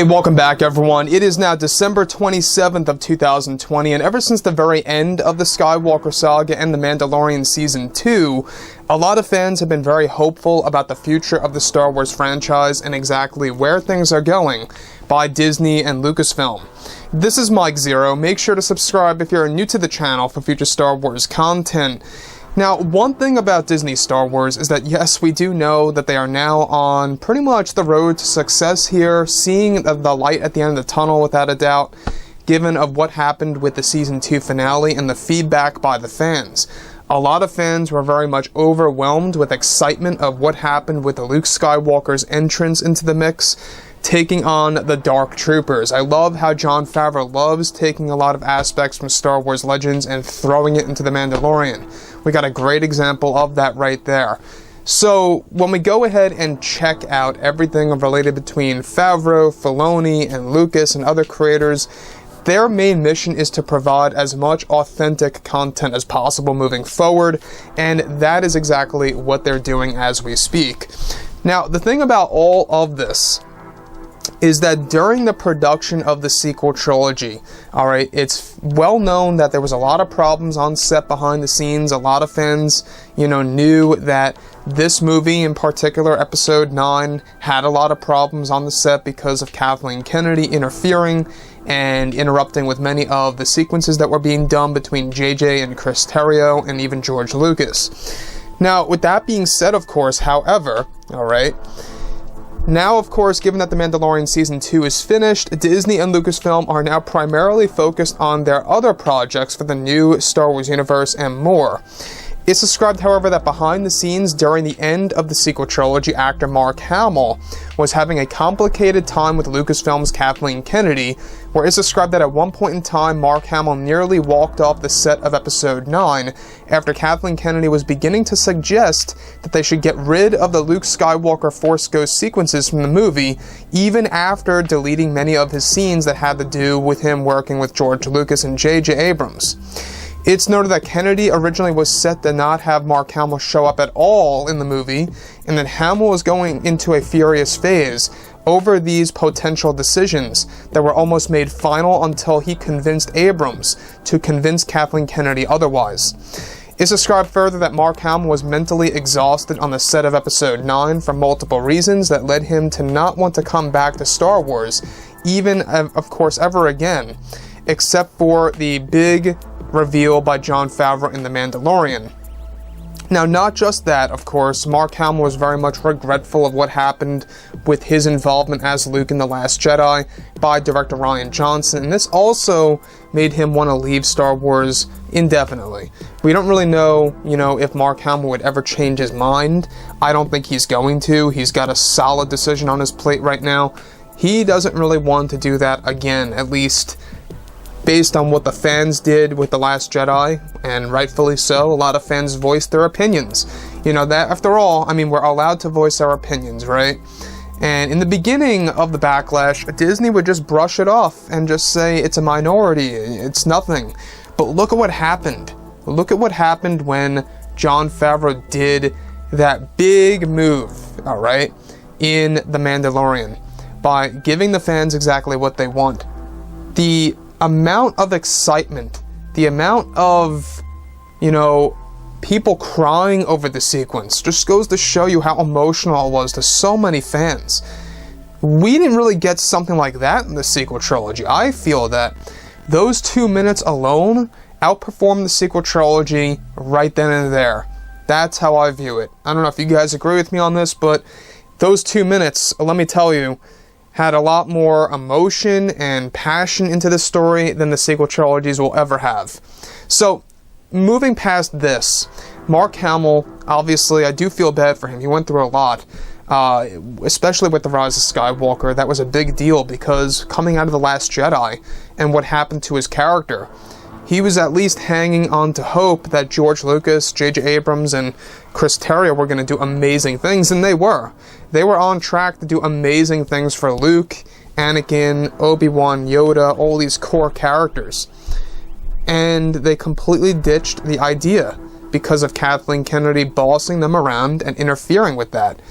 Hey, welcome back everyone. It is now December 27th of 2020, and ever since the very end of the Skywalker saga and The Mandalorian Season 2, a lot of fans have been very hopeful about the future of the Star Wars franchise and exactly where things are going by Disney and Lucasfilm. This is Mike Zero. Make sure to subscribe if you're new to the channel for future Star Wars content. Now, one thing about Disney Star Wars is that, yes, we do know that they are now on pretty much the road to success here, seeing the light at the end of the tunnel without a doubt, given of what happened with the Season 2 finale and the feedback by the fans. A lot of fans were very much overwhelmed with excitement of what happened with the Luke Skywalker's entrance into the mix, taking on the Dark Troopers. I love how Jon Favreau loves taking a lot of aspects from Star Wars Legends and throwing it into The Mandalorian. We got a great example of that right there. So, when we go ahead and check out everything related between Favreau, Filoni, and Lucas and other creators, their main mission is to provide as much authentic content as possible moving forward, and that is exactly what they're doing as we speak. Now, the thing about all of this is that during the production of the sequel trilogy, alright, it's well known that there was a lot of problems on set behind the scenes. A lot of fans, knew that this movie in particular, Episode 9, had a lot of problems on the set because of Kathleen Kennedy interfering and interrupting with many of the sequences that were being done between JJ and Chris Terrio and even George Lucas. Now, with that being said, of course, however, alright, now, of course, given that The Mandalorian Season 2 is finished, Disney and Lucasfilm are now primarily focused on their other projects for the new Star Wars universe and more. It's described, however, that behind the scenes during the end of the sequel trilogy, actor Mark Hamill was having a complicated time with Lucasfilm's Kathleen Kennedy, where it's described that at one point in time, Mark Hamill nearly walked off the set of Episode 9 after Kathleen Kennedy was beginning to suggest that they should get rid of the Luke Skywalker Force Ghost sequences from the movie, even after deleting many of his scenes that had to do with him working with George Lucas and J.J. Abrams. It's noted that Kennedy originally was set to not have Mark Hamill show up at all in the movie, and that Hamill was going into a furious phase over these potential decisions that were almost made final until he convinced Abrams to convince Kathleen Kennedy otherwise. It's described further that Mark Hamill was mentally exhausted on the set of Episode 9 for multiple reasons that led him to not want to come back to Star Wars, even, of course, ever again, except for the big reveal by Jon Favreau in The Mandalorian. Now, not just that, of course, Mark Hamill was very much regretful of what happened with his involvement as Luke in The Last Jedi by director Rian Johnson, and this also made him want to leave Star Wars indefinitely. We don't really know, if Mark Hamill would ever change his mind. I don't think he's going to. He's got a solid decision on his plate right now. He doesn't really want to do that again, at least based on what the fans did with The Last Jedi, and rightfully so. A lot of fans voiced their opinions. That, after all, we're allowed to voice our opinions, right? And in the beginning of the backlash, Disney would just brush it off and just say it's a minority, it's nothing. But look at what happened. Look at what happened when Jon Favreau did that big move, alright, in The Mandalorian, by giving the fans exactly what they want. The amount of excitement, the amount of, people crying over the sequence just goes to show you how emotional it was to so many fans. We didn't really get something like that in the sequel trilogy. I feel that those 2 minutes alone outperformed the sequel trilogy right then and there. That's how I view it. I don't know if you guys agree with me on this, but those 2 minutes, let me tell you, had a lot more emotion and passion into the story than the sequel trilogies will ever have. So, moving past this, Mark Hamill, obviously, I do feel bad for him. He went through a lot, especially with The Rise of Skywalker. That was a big deal because coming out of The Last Jedi and what happened to his character, he was at least hanging on to hope that George Lucas, J.J. Abrams, and Chris Terrio were going to do amazing things, and they were. They were on track to do amazing things for Luke, Anakin, Obi-Wan, Yoda, all these core characters. And they completely ditched the idea because of Kathleen Kennedy bossing them around and interfering with that.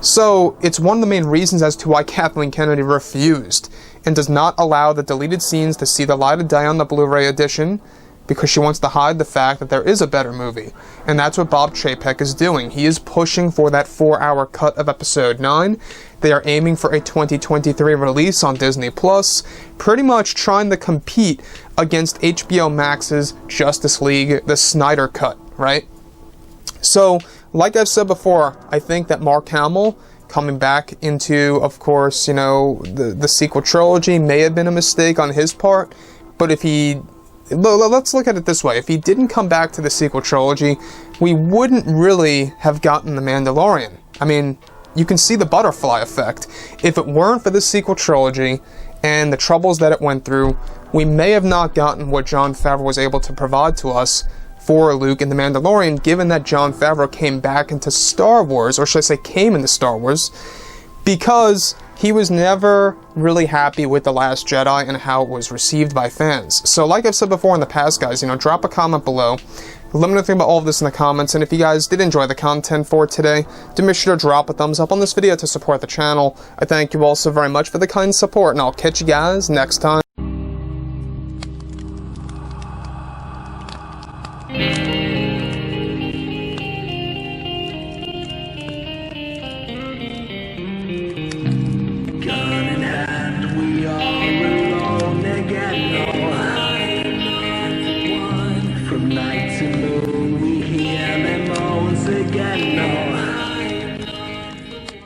So, it's one of the main reasons as to why Kathleen Kennedy refused and does not allow the deleted scenes to see the light of day on the Blu-ray edition, because she wants to hide the fact that there is a better movie. And that's what Bob Chapek is doing. He is pushing for that 4-hour cut of Episode 9. They are aiming for a 2023 release on Disney+, pretty much trying to compete against HBO Max's Justice League, the Snyder Cut, right? So, like I've said before, I think that Mark Hamill coming back into, of course, you know, the sequel trilogy may have been a mistake on his part, but if he... Let's look at it this way. If he didn't come back to the sequel trilogy, we wouldn't really have gotten The Mandalorian. I mean, you can see the butterfly effect. If it weren't for the sequel trilogy and the troubles that it went through, we may have not gotten what Jon Favreau was able to provide to us for Luke and The Mandalorian, given that Jon Favreau came back into Star Wars, or should I say came into Star Wars, because he was never really happy with The Last Jedi and how it was received by fans. So like I've said before in the past, guys, you know, drop a comment below. Let me know anything about all of this in the comments, and if you guys did enjoy the content for today, do make sure to drop a thumbs up on this video to support the channel. I thank you all so very much for the kind support, and I'll catch you guys next time.